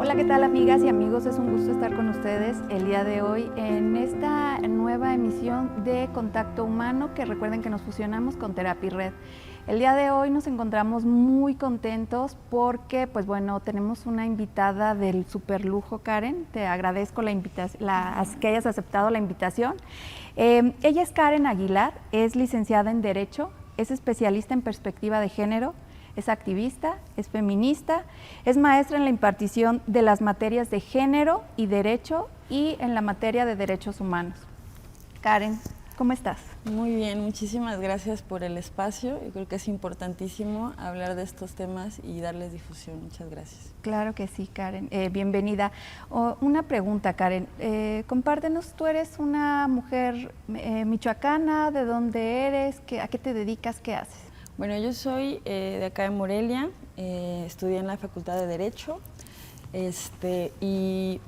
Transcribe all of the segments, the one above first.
Hola, ¿qué tal amigas y amigos? Es un gusto estar con ustedes el día de hoy en esta nueva emisión de Contacto Humano, que recuerden que nos fusionamos con Therapy Red. El día de hoy nos encontramos muy contentos porque, pues bueno, tenemos una invitada del super lujo, Karen. Te agradezco la invitación, que hayas aceptado la invitación. Ella es Karen Aguilar, es licenciada en Derecho, es especialista en perspectiva de género, es activista, es feminista, es maestra en la impartición de las materias de género y derecho y en la materia de derechos humanos. Karen, ¿cómo estás? Muy bien, muchísimas gracias por el espacio. Yo creo que es importantísimo hablar de estos temas y darles difusión. Muchas gracias. Claro que sí, Karen. Bienvenida. Una pregunta, Karen. Compártenos, tú eres una mujer michoacana, ¿de dónde eres? ¿A qué te dedicas? ¿Qué haces? Bueno, yo soy de acá de Morelia, estudié en la Facultad de Derecho y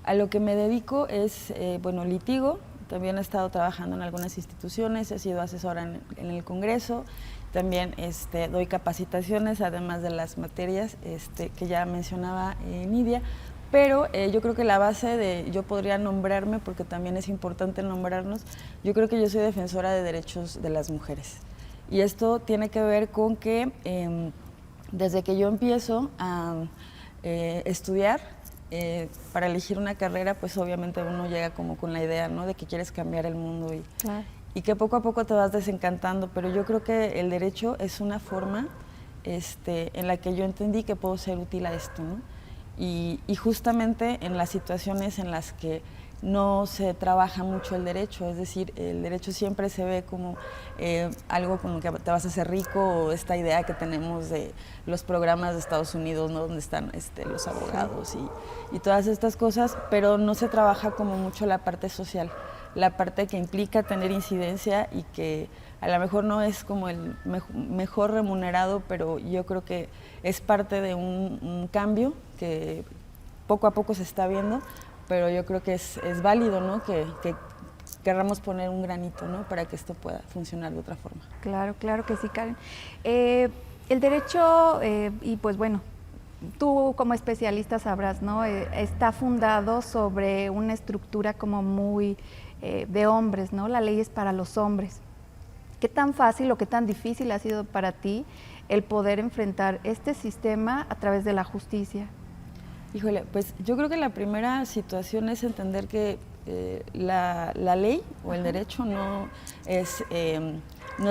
a lo que me dedico es, litigo. También he estado trabajando en algunas instituciones, he sido asesora en el Congreso, también doy capacitaciones, además de las materias que ya mencionaba Nidia, pero yo creo que la base yo podría nombrarme, porque también es importante nombrarnos, yo creo que yo soy defensora de derechos de las mujeres. Y esto tiene que ver con que desde que yo empiezo a estudiar, para elegir una carrera, pues obviamente uno llega como con la idea, ¿no?, de que quieres cambiar el mundo y que poco a poco te vas desencantando, pero yo creo que el derecho es una forma en la que yo entendí que puedo ser útil a esto, ¿no? Y justamente en las situaciones en las que no se trabaja mucho el derecho, es decir, el derecho siempre se ve como algo con lo que te vas a hacer rico, o esta idea que tenemos de los programas de Estados Unidos, ¿no?, donde están los abogados y todas estas cosas, pero no se trabaja como mucho la parte social, la parte que implica tener incidencia y que a lo mejor no es como el mejor remunerado, pero yo creo que es parte de un cambio que poco a poco se está viendo, pero yo creo que es válido, ¿no?, que querramos poner un granito, ¿no?, para que esto pueda funcionar de otra forma. Claro, claro que sí, Karen. El derecho, y pues bueno, tú como especialista sabrás, ¿no?, está fundado sobre una estructura como muy de hombres, ¿no? La ley es para los hombres. ¿Qué tan fácil o qué tan difícil ha sido para ti el poder enfrentar este sistema a través de la justicia? Híjole, pues yo creo que la primera situación es entender que la ley o el derecho no es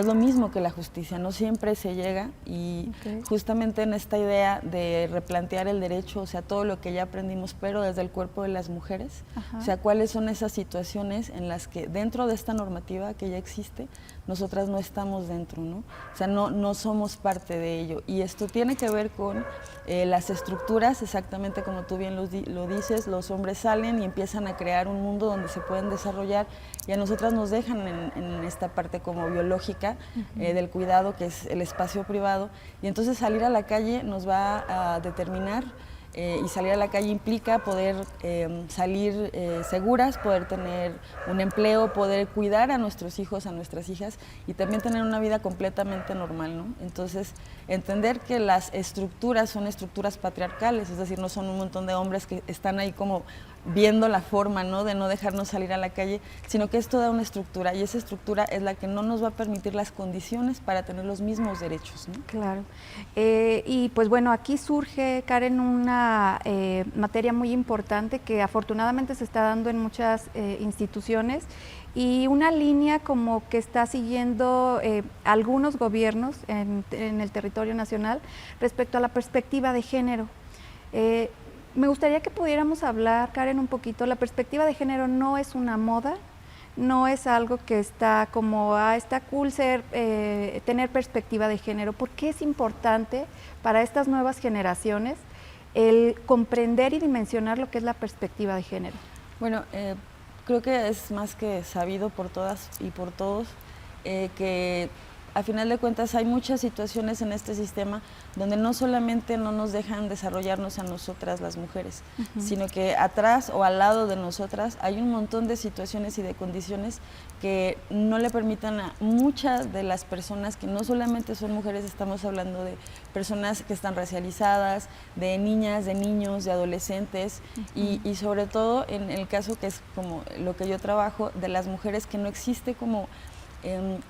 lo mismo que la justicia, no siempre se llega, y justamente en esta idea de replantear el derecho, o sea, todo lo que ya aprendimos, pero desde el cuerpo de las mujeres, o sea, cuáles son esas situaciones en las que dentro de esta normativa que ya existe, nosotras no estamos dentro, ¿no? O sea, no somos parte de ello, y esto tiene que ver con las estructuras, exactamente como tú bien lo dices, los hombres salen y empiezan a crear un mundo donde se pueden desarrollar, y a nosotras nos dejan en esta parte como biológica del cuidado, que es el espacio privado, y entonces salir a la calle nos va a determinar, y salir a la calle implica poder salir seguras, poder tener un empleo, poder cuidar a nuestros hijos, a nuestras hijas, y también tener una vida completamente normal, ¿no? Entonces, entender que las estructuras son estructuras patriarcales, es decir, no son un montón de hombres que están ahí como viendo la forma, ¿no?, de no dejarnos salir a la calle, sino que es toda una estructura, y esa estructura es la que no nos va a permitir las condiciones para tener los mismos derechos, ¿no? Claro. Y pues bueno, aquí surge, Karen, una materia muy importante que afortunadamente se está dando en muchas instituciones, y una línea como que está siguiendo algunos gobiernos en el territorio nacional respecto a la perspectiva de género. Me gustaría que pudiéramos hablar, Karen, un poquito. La perspectiva de género no es una moda, no es algo que está como, está cool tener perspectiva de género. ¿Por qué es importante para estas nuevas generaciones el comprender y dimensionar lo que es la perspectiva de género? Bueno, creo que es más que sabido por todas y por todos que a final de cuentas hay muchas situaciones en este sistema donde no solamente no nos dejan desarrollarnos a nosotras las mujeres, sino que atrás o al lado de nosotras hay un montón de situaciones y de condiciones que no le permitan a muchas de las personas que no solamente son mujeres, estamos hablando de personas que están racializadas, de niñas, de niños, de adolescentes y sobre todo en el caso que es como lo que yo trabajo, de las mujeres, que no existe como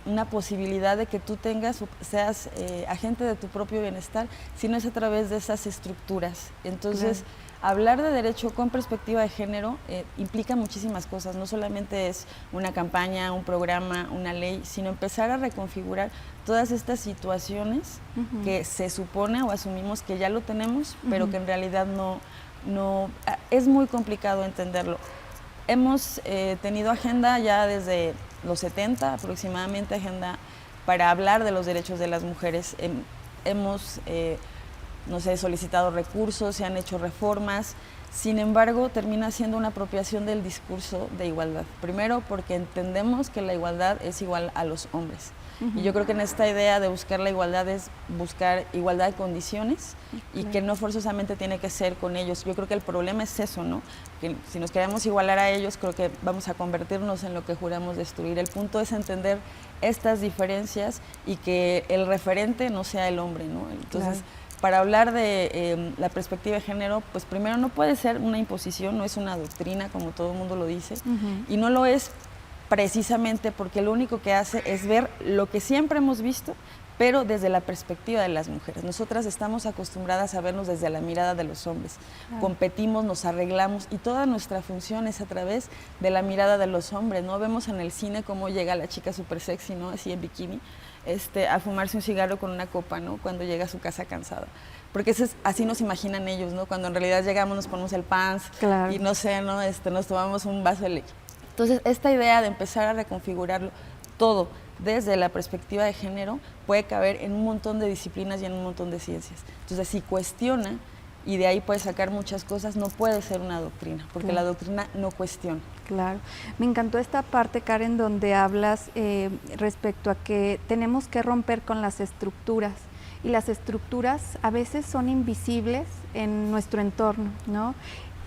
una posibilidad de que tú tengas o seas agente de tu propio bienestar, sino es a través de esas estructuras. Entonces, hablar de derecho con perspectiva de género implica muchísimas cosas, no solamente es una campaña, un programa, una ley, sino empezar a reconfigurar todas estas situaciones que se supone o asumimos que ya lo tenemos, pero que en realidad no es muy complicado entenderlo. Hemos tenido agenda ya desde los 70 aproximadamente, agenda para hablar de los derechos de las mujeres. Hemos, no sé, solicitado recursos, se han hecho reformas, sin embargo termina siendo una apropiación del discurso de igualdad. Primero porque entendemos que la igualdad es igual a los hombres. Y yo creo que en esta idea de buscar la igualdad es buscar igualdad de condiciones y que no forzosamente tiene que ser con ellos. Yo creo que el problema es eso, ¿no? Que si nos queremos igualar a ellos, creo que vamos a convertirnos en lo que juramos destruir. El punto es entender estas diferencias y que el referente no sea el hombre, ¿no? Entonces, para hablar de la perspectiva de género, pues primero no puede ser una imposición, no es una doctrina, como todo el mundo lo dice, y no lo es precisamente porque lo único que hace es ver lo que siempre hemos visto, pero desde la perspectiva de las mujeres. Nosotras estamos acostumbradas a vernos desde la mirada de los hombres. Competimos, nos arreglamos y toda nuestra función es a través de la mirada de los hombres, ¿no? Vemos en el cine cómo llega la chica súper sexy, ¿no? Así en bikini, a fumarse un cigarro con una copa, ¿no? Cuando llega a su casa cansada. Porque así nos imaginan ellos, ¿no? Cuando en realidad llegamos, nos ponemos el pants y no sé, ¿no? Nos tomamos un vaso de leche. Entonces, esta idea de empezar a reconfigurarlo todo desde la perspectiva de género puede caber en un montón de disciplinas y en un montón de ciencias. Entonces, si cuestiona y de ahí puede sacar muchas cosas, no puede ser una doctrina, porque la doctrina no cuestiona. Claro. Me encantó esta parte, Karen, donde hablas respecto a que tenemos que romper con las estructuras. Y las estructuras a veces son invisibles en nuestro entorno, ¿no?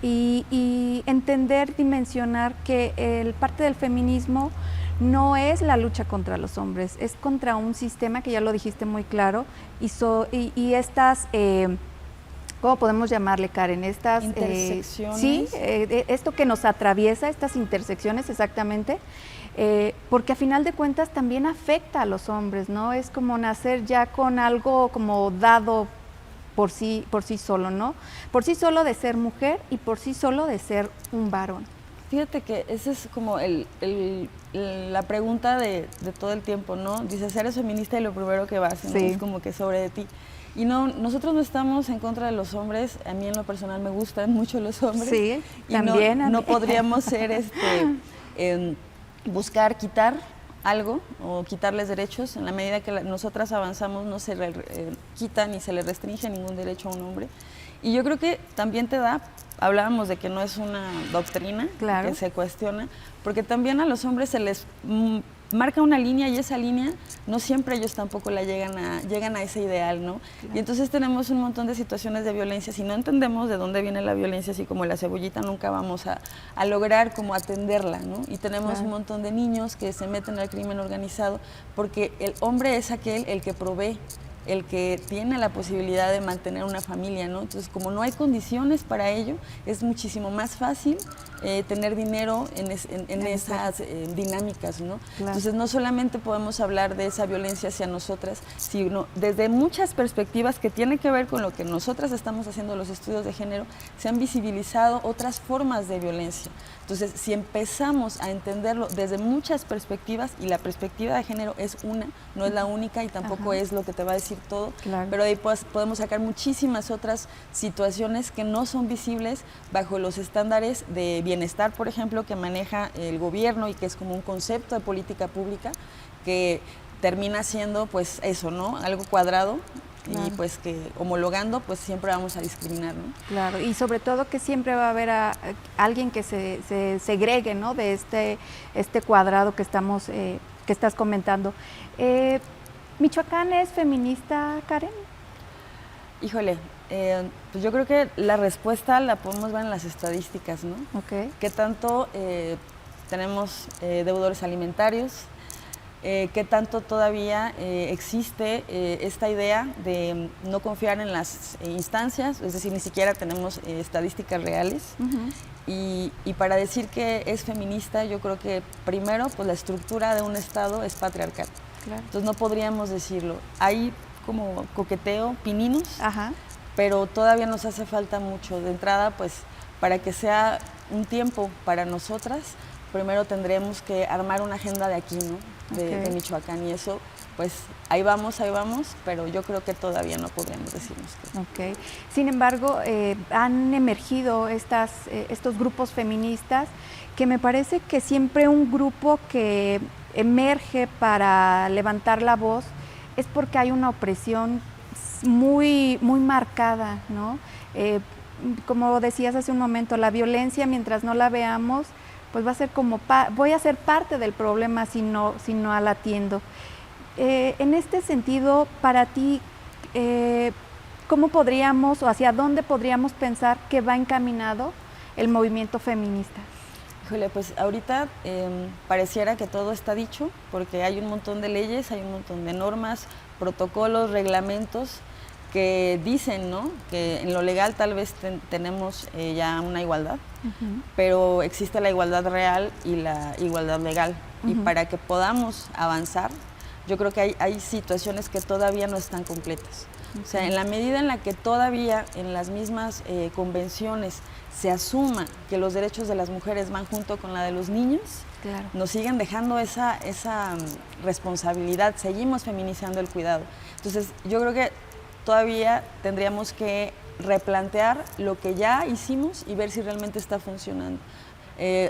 Y entender, dimensionar que el parte del feminismo no es la lucha contra los hombres, es contra un sistema que ya lo dijiste muy claro, y estas, ¿cómo podemos llamarle, Karen? Estas intersecciones. Sí, esto que nos atraviesa, estas intersecciones exactamente, porque a final de cuentas también afecta a los hombres, ¿no? Es como nacer ya con algo como dado por sí solo, ¿no? Por sí solo de ser mujer y por sí solo de ser un varón. Fíjate que esa es como la pregunta de todo el tiempo, ¿no? Dices, eres feminista y lo primero que vas, ¿no? Es como que sobre de ti. Y no, nosotros no estamos en contra de los hombres, a mí en lo personal me gustan mucho los hombres. Sí, y también. No podríamos ser, buscar quitar algo o quitarles derechos. En la medida que nosotras avanzamos no se quita ni se le restringe ningún derecho a un hombre. Y yo creo que también hablábamos de que no es una doctrina que se cuestiona, porque también a los hombres se les marca una línea y esa línea no siempre ellos tampoco llegan a ese ideal, ¿no? Y entonces tenemos un montón de situaciones de violencia. Si no entendemos de dónde viene la violencia, así como la cebollita, nunca vamos a lograr como atenderla, ¿no? Y tenemos un montón de niños que se meten al crimen organizado porque el hombre es el que provee, el que tiene la posibilidad de mantener una familia, ¿no? Entonces, como no hay condiciones para ello, es muchísimo más fácil tener dinero en esas dinámicas, ¿no? Entonces, no solamente podemos hablar de esa violencia hacia nosotras, sino desde muchas perspectivas que tienen que ver con lo que nosotras estamos haciendo, los estudios de género, se han visibilizado otras formas de violencia. Entonces, si empezamos a entenderlo desde muchas perspectivas, y la perspectiva de género es una, no es la única y tampoco es lo que te va a decir todo, pero de ahí podemos sacar muchísimas otras situaciones que no son visibles bajo los estándares de bienestar, por ejemplo, que maneja el gobierno y que es como un concepto de política pública que termina siendo pues eso, ¿no? Algo cuadrado. Y pues que homologando pues siempre vamos a discriminar, ¿no? Claro, y sobre todo que siempre va a haber alguien que se segregue, ¿no? De este cuadrado que estás comentando. ¿Michoacán es feminista, Karen? Híjole, pues yo creo que la respuesta la podemos ver en las estadísticas, ¿no? Ok. ¿Qué tanto tenemos deudores alimentarios? ¿Qué tanto todavía existe esta idea de no confiar en las instancias? Es decir, ni siquiera tenemos estadísticas reales. Y para decir que es feminista, yo creo que primero, pues la estructura de un Estado es patriarcal. Claro. Entonces no podríamos decirlo. Hay como coqueteo, pininos, Ajá. pero todavía nos hace falta mucho. De entrada, pues para que sea un tiempo para nosotras, primero tendremos que armar una agenda de aquí, ¿no? De Michoacán, y eso, pues ahí vamos, pero yo creo que todavía no podríamos decirnos que. Ok. Sin embargo, han emergido estos grupos feministas, que me parece que siempre un grupo que emerge para levantar la voz es porque hay una opresión muy, muy marcada, ¿no? Como decías hace un momento, la violencia, mientras no la veamos, pues va a ser como, voy a ser parte del problema si no la atiendo. En este sentido, para ti, ¿cómo podríamos o hacia dónde podríamos pensar que va encaminado el movimiento feminista? Híjole, pues ahorita pareciera que todo está dicho, porque hay un montón de leyes, hay un montón de normas, protocolos, reglamentos que dicen, ¿no?, que en lo legal tal vez tenemos ya una igualdad, pero existe la igualdad real y la igualdad legal. Y para que podamos avanzar, yo creo que hay situaciones que todavía no están completas. O sea, en la medida en la que todavía en las mismas convenciones se asuma que los derechos de las mujeres van junto con la de los niños, claro, nos siguen dejando esa responsabilidad, seguimos feminizando el cuidado. Entonces, yo creo que todavía tendríamos que replantear lo que ya hicimos y ver si realmente está funcionando.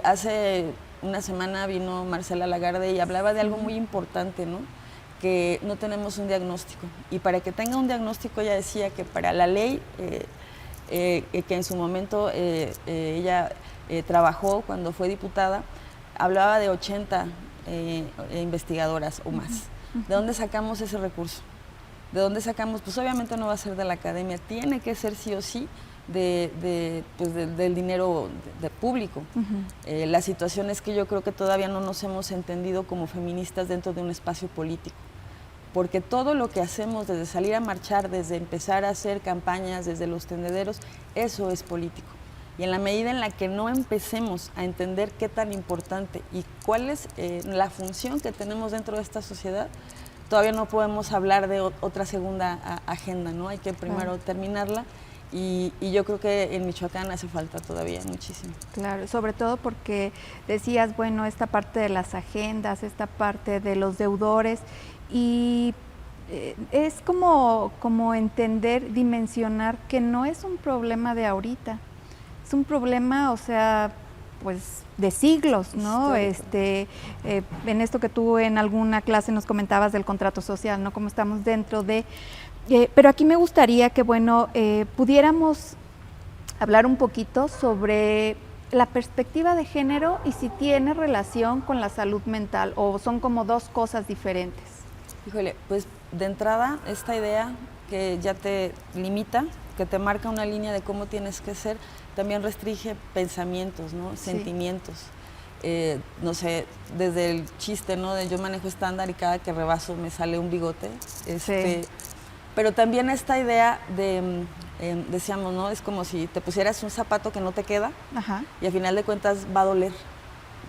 Hace una semana vino Marcela Lagarde y hablaba de algo muy importante, ¿no?, que no tenemos un diagnóstico. Y para que tenga un diagnóstico, ella decía que para la ley que en su momento ella trabajó cuando fue diputada, hablaba de 80 investigadoras o más. ¿De dónde sacamos ese recurso? ¿De dónde sacamos? Pues obviamente no va a ser de la academia, tiene que ser sí o sí del dinero público. La situación es que yo creo que todavía no nos hemos entendido como feministas dentro de un espacio político, porque todo lo que hacemos, desde salir a marchar, desde empezar a hacer campañas, desde los tendederos, eso es político. Y en la medida en la que no empecemos a entender qué tan importante y cuál es la función que tenemos dentro de esta sociedad, todavía no podemos hablar de otra segunda agenda, ¿no? Hay que primero terminarla. Y yo creo que en Michoacán hace falta todavía muchísimo. Claro, sobre todo porque decías, bueno, esta parte de las agendas, esta parte de los deudores, y es como entender, dimensionar que no es un problema de ahorita, es un problema, o sea, pues de siglos, ¿no? En esto que tú en alguna clase nos comentabas del contrato social, ¿no? Cómo estamos dentro de... pero aquí me gustaría que, bueno, pudiéramos hablar un poquito sobre la perspectiva de género y si tiene relación con la salud mental o son como dos cosas diferentes. Híjole, pues de entrada esta idea que ya te limita, que te marca una línea de cómo tienes que ser, también restringe pensamientos, ¿no? Sí. Sentimientos. No sé, desde el chiste, ¿no?, de yo manejo estándar y cada que rebaso me sale un bigote. Sí. Pero también esta idea de, decíamos, ¿no?, es como si te pusieras un zapato que no te queda. Ajá. Y al final de cuentas va a doler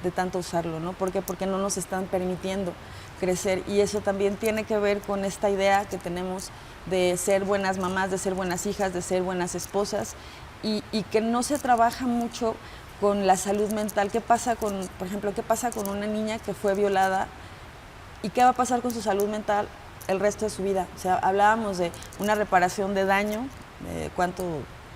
de tanto usarlo, ¿no? ¿Por qué? Porque no nos están permitiendo crecer, y eso también tiene que ver con esta idea que tenemos de ser buenas mamás, de ser buenas hijas, de ser buenas esposas, y que no se trabaja mucho con la salud mental. ¿Qué pasa con, por ejemplo, qué pasa con una niña que fue violada y qué va a pasar con su salud mental el resto de su vida? O sea, hablábamos de una reparación de daño, de cuánto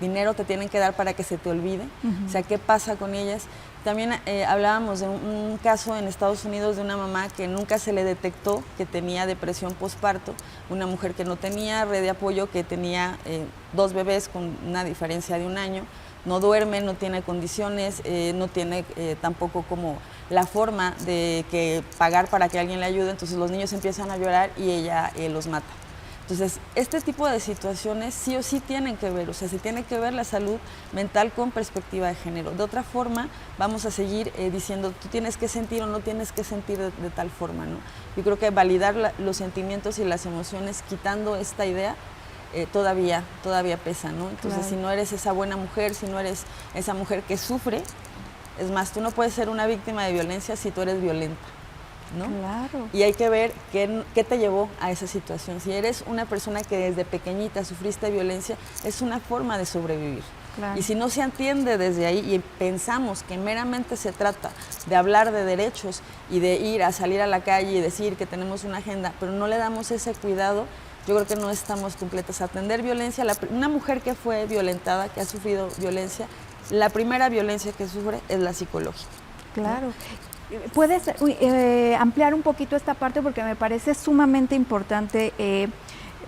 dinero te tienen que dar para que se te olvide, o sea, ¿qué pasa con ellas? También hablábamos de un caso en Estados Unidos de una mamá que nunca se le detectó que tenía depresión postparto, una mujer que no tenía red de apoyo, que tenía 2 bebés con una diferencia de 1 año, no duerme, no tiene condiciones, no tiene tampoco como la forma de que pagar para que alguien le ayude, entonces los niños empiezan a llorar y ella los mata. Entonces, este tipo de situaciones sí o sí tienen que ver, o sea, se tiene que ver la salud mental con perspectiva de género. De otra forma, vamos a seguir diciendo, tú tienes que sentir o no tienes que sentir de tal forma, ¿no? Yo creo que validar los sentimientos y las emociones, quitando esta idea, todavía pesa, ¿no? Entonces, claro, si no eres esa buena mujer, si no eres esa mujer que sufre, es más, tú no puedes ser una víctima de violencia si tú eres violenta, ¿no? Claro. Y hay que ver qué te llevó a esa situación. Si eres una persona que desde pequeñita sufriste violencia, es una forma de sobrevivir. Claro. Y si no se entiende desde ahí y pensamos que meramente se trata de hablar de derechos y de ir a salir a la calle y decir que tenemos una agenda, pero no le damos ese cuidado, yo creo que no estamos completas. Atender violencia, una mujer que fue violentada, que ha sufrido violencia, la primera violencia que sufre es la psicológica. Claro. ¿No? ¿Puedes ampliar un poquito esta parte? Porque me parece sumamente importante.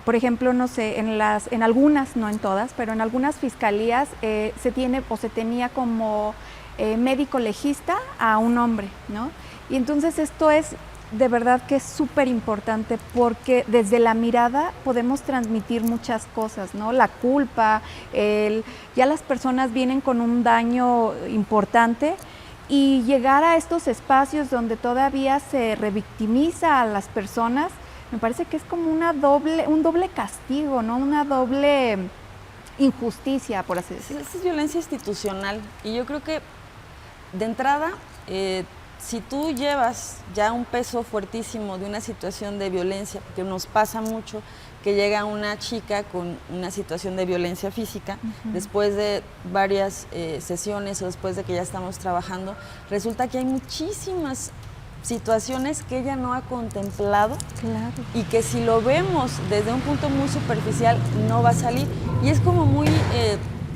Por ejemplo, no sé, en algunas, no en todas, pero en algunas fiscalías se tiene o se tenía como médico legista a un hombre, ¿no? Y entonces esto es de verdad que es súper importante, porque desde la mirada podemos transmitir muchas cosas, ¿no? La culpa, ya las personas vienen con un daño importante, y llegar a estos espacios donde todavía se revictimiza a las personas, me parece que es como un doble castigo, ¿no? Una doble injusticia, por así decirlo. Es violencia institucional, y yo creo que de entrada, si tú llevas ya un peso fuertísimo de una situación de violencia, que nos pasa mucho, que llega una chica con una situación de violencia física, después de varias sesiones o después de que ya estamos trabajando, resulta que hay muchísimas situaciones que ella no ha contemplado, claro, y que si lo vemos desde un punto muy superficial no va a salir. Y es como muy,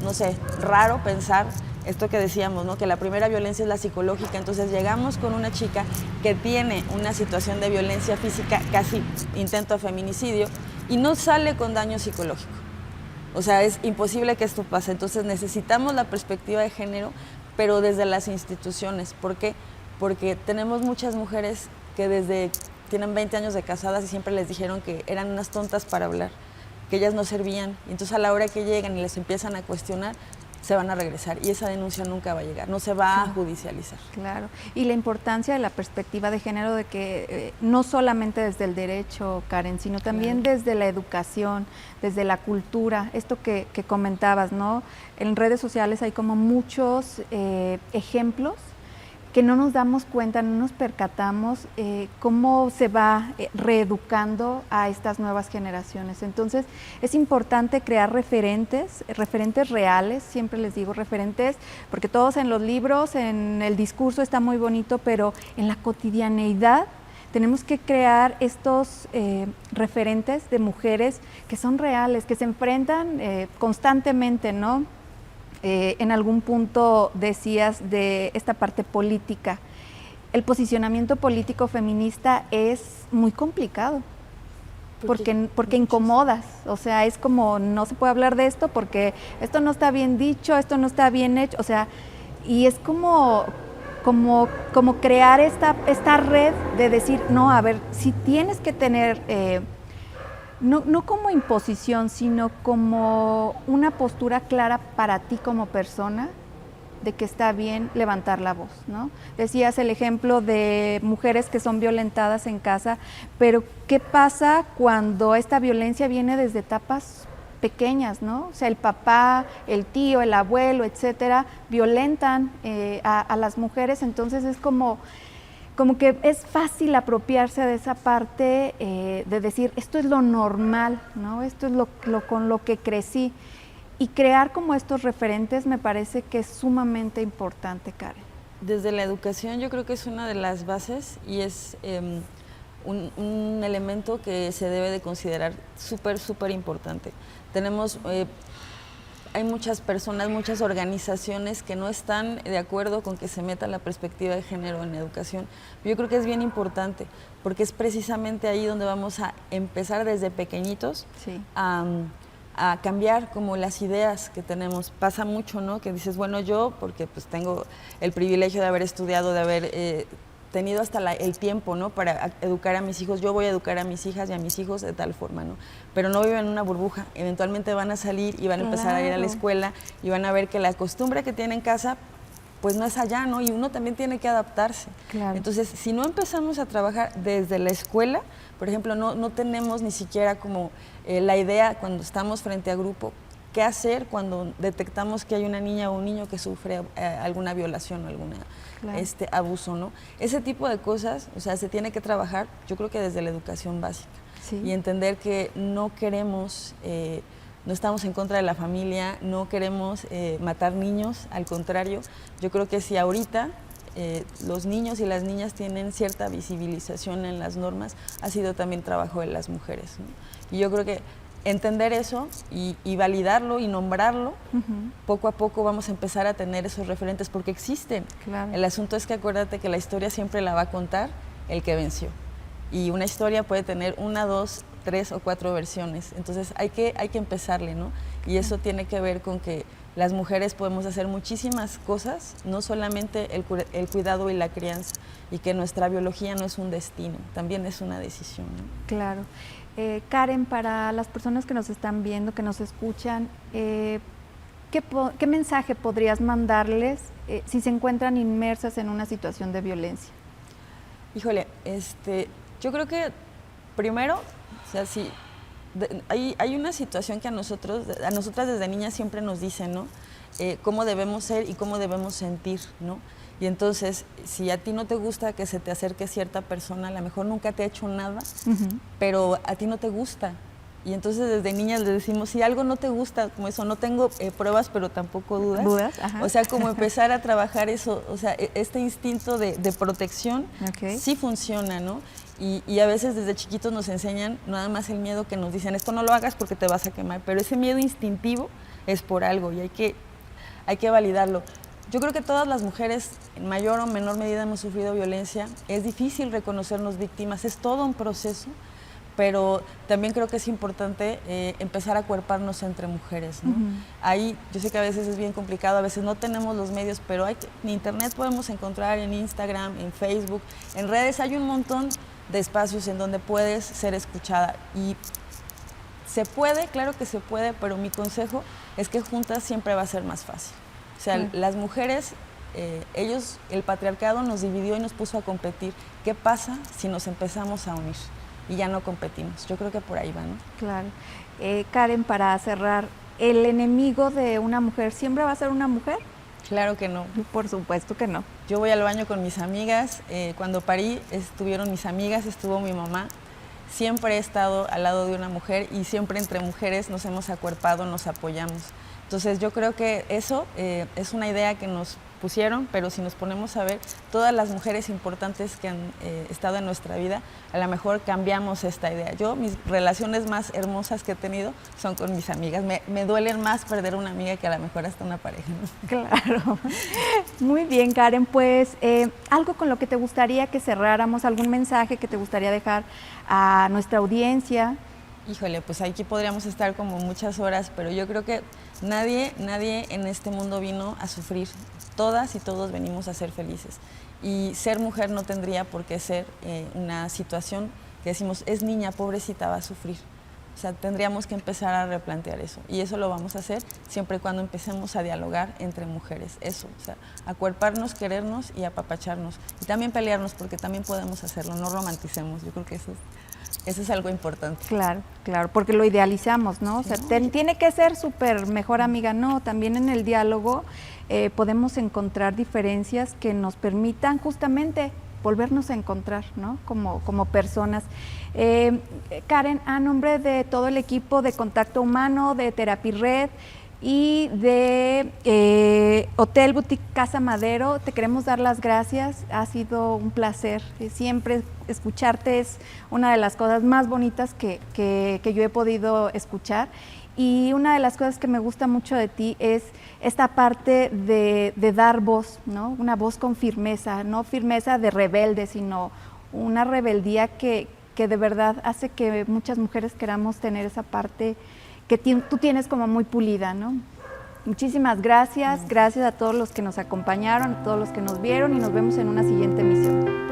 no sé, raro pensar esto que decíamos, ¿no? Que la primera violencia es la psicológica. Entonces llegamos con una chica que tiene una situación de violencia física, casi intento de feminicidio, y no sale con daño psicológico. O sea, es imposible que esto pase. Entonces necesitamos la perspectiva de género, pero desde las instituciones. ¿Por qué? Porque tenemos muchas mujeres que tienen 20 años de casadas y siempre les dijeron que eran unas tontas para hablar, que ellas no servían. Y entonces a la hora que llegan y les empiezan a cuestionar, se van a regresar, y esa denuncia nunca va a llegar, no se va a judicializar. Claro, y la importancia de la perspectiva de género, de que no solamente desde el derecho, Karen, sino también desde la educación, desde la cultura, esto que comentabas, ¿no? En redes sociales hay como muchos ejemplos que no nos damos cuenta, no nos percatamos cómo se va reeducando a estas nuevas generaciones. Entonces, es importante crear referentes reales, siempre les digo referentes, porque todos en los libros, en el discurso está muy bonito, pero en la cotidianeidad tenemos que crear estos referentes de mujeres que son reales, que se enfrentan constantemente, ¿no? En algún punto decías de esta parte política. El posicionamiento político feminista es muy complicado, porque incomodas, o sea, es como no se puede hablar de esto porque esto no está bien dicho, esto no está bien hecho, o sea, y es como crear esta red de decir, no, a ver, si tienes que tener no como imposición, sino como una postura clara para ti como persona, de que está bien levantar la voz, ¿no? Decías el ejemplo de mujeres que son violentadas en casa, pero ¿qué pasa cuando esta violencia viene desde etapas pequeñas, ¿no? O sea, el papá, el tío, el abuelo, etcétera, violentan a las mujeres, entonces es como que es fácil apropiarse de esa parte de decir, esto es lo normal, ¿no? Esto es con lo que crecí. Y crear como estos referentes me parece que es sumamente importante, Karen. Desde la educación yo creo que es una de las bases, y es un elemento que se debe de considerar súper importante. Hay muchas personas, muchas organizaciones que no están de acuerdo con que se meta la perspectiva de género en la educación. Yo creo que es bien importante, porque es precisamente ahí donde vamos a empezar desde pequeñitos, sí, a cambiar como las ideas que tenemos. Pasa mucho, ¿no? Que dices, bueno, yo, porque pues tengo el privilegio de haber estudiado, de haber tenido hasta el tiempo, ¿no? Para educar a mis hijos, yo voy a educar a mis hijas y a mis hijos de tal forma, ¿no? Pero no viven en una burbuja, eventualmente van a salir y van a empezar a ir a la escuela y van a ver que la costumbre que tienen en casa pues no es allá, ¿no? Y uno también tiene que adaptarse. Claro. Entonces, si no empezamos a trabajar desde la escuela, por ejemplo, no tenemos ni siquiera como la idea cuando estamos frente a grupo, qué hacer cuando detectamos que hay una niña o un niño que sufre alguna violación o algún abuso, ¿no? Ese tipo de cosas, o sea, se tiene que trabajar, yo creo que desde la educación básica. Sí. Y entender que no queremos... no estamos en contra de la familia, no queremos matar niños, al contrario, yo creo que si ahorita los niños y las niñas tienen cierta visibilización en las normas, ha sido también trabajo de las mujeres, ¿no? Y yo creo que entender eso y validarlo y nombrarlo, poco a poco vamos a empezar a tener esos referentes porque existen. Claro. El asunto es que acuérdate que la historia siempre la va a contar el que venció. Y una historia puede tener 1, 2, 3 o 4 versiones, entonces hay que empezarle, ¿no? Y eso tiene que ver con que las mujeres podemos hacer muchísimas cosas, no solamente el cuidado y la crianza, y que nuestra biología no es un destino, también es una decisión, ¿no? Claro. Karen, para las personas que nos están viendo, que nos escuchan, ¿qué mensaje podrías mandarles si se encuentran inmersas en una situación de violencia? Híjole, yo creo que primero, o sea, sí, hay una situación que a nosotras desde niñas siempre nos dicen, ¿no? Cómo debemos ser y cómo debemos sentir, ¿no? Y entonces, si a ti no te gusta que se te acerque cierta persona, a lo mejor nunca te ha hecho nada, pero a ti no te gusta. Y entonces desde niñas le decimos, si algo no te gusta, como eso, no tengo pruebas, pero tampoco dudas. ¿Dudas? Ajá. O sea, como empezar a trabajar eso, o sea, este instinto de protección sí funciona, ¿no? Y a veces desde chiquitos nos enseñan nada más el miedo que nos dicen, esto no lo hagas porque te vas a quemar, pero ese miedo instintivo es por algo y hay que validarlo. Yo creo que todas las mujeres, en mayor o menor medida, hemos sufrido violencia. Es difícil reconocernos víctimas, es todo un proceso, pero también creo que es importante empezar a acuerparnos entre mujeres, ¿no? Ahí, yo sé que a veces es bien complicado, a veces no tenemos los medios, pero en internet podemos encontrar, en Instagram, en Facebook, en redes, hay un montón de espacios en donde puedes ser escuchada. Y se puede, claro que se puede, pero mi consejo es que juntas siempre va a ser más fácil. O sea, las mujeres, el patriarcado nos dividió y nos puso a competir. ¿Qué pasa si nos empezamos a unir y ya no competimos? Yo creo que por ahí va, ¿no? Claro. Karen, para cerrar, ¿el enemigo de una mujer siempre va a ser una mujer? Claro que no. Por supuesto que no. Yo voy al baño con mis amigas. Cuando parí, estuvieron mis amigas, estuvo mi mamá. Siempre he estado al lado de una mujer y siempre entre mujeres nos hemos acuerpado, nos apoyamos. Entonces yo creo que eso es una idea que nos pusieron, pero si nos ponemos a ver, todas las mujeres importantes que han estado en nuestra vida, a lo mejor cambiamos esta idea. Yo, mis relaciones más hermosas que he tenido son con mis amigas. Me duelen más perder una amiga que a lo mejor hasta una pareja, ¿no? Claro. Muy bien, Karen, pues algo con lo que te gustaría que cerráramos, algún mensaje que te gustaría dejar a nuestra audiencia. Híjole, pues aquí podríamos estar como muchas horas, pero yo creo que nadie en este mundo vino a sufrir. Todas y todos venimos a ser felices. Y ser mujer no tendría por qué ser una situación que decimos, es niña, pobrecita, va a sufrir. O sea, tendríamos que empezar a replantear eso. Y eso lo vamos a hacer siempre y cuando empecemos a dialogar entre mujeres. Eso, o sea, acuerparnos, querernos y apapacharnos. Y también pelearnos, porque también podemos hacerlo, no romanticemos. Yo creo que eso es algo importante. Claro, claro, porque lo idealizamos, ¿no? O sea, tiene que ser súper mejor amiga, no, también en el diálogo podemos encontrar diferencias que nos permitan justamente volvernos a encontrar, ¿no? Como personas. Karen, a nombre de todo el equipo de Contacto Humano, de Therapy-Red y de Hotel Boutique Casa Madero, te queremos dar las gracias. Ha sido un placer. Siempre escucharte es una de las cosas más bonitas que yo he podido escuchar. Y una de las cosas que me gusta mucho de ti es esta parte de dar voz, ¿no? Una voz con firmeza, no firmeza de rebelde, sino una rebeldía que de verdad hace que muchas mujeres queramos tener esa parte tú tienes como muy pulida, ¿no? Muchísimas gracias, gracias a todos los que nos acompañaron, a todos los que nos vieron y nos vemos en una siguiente emisión.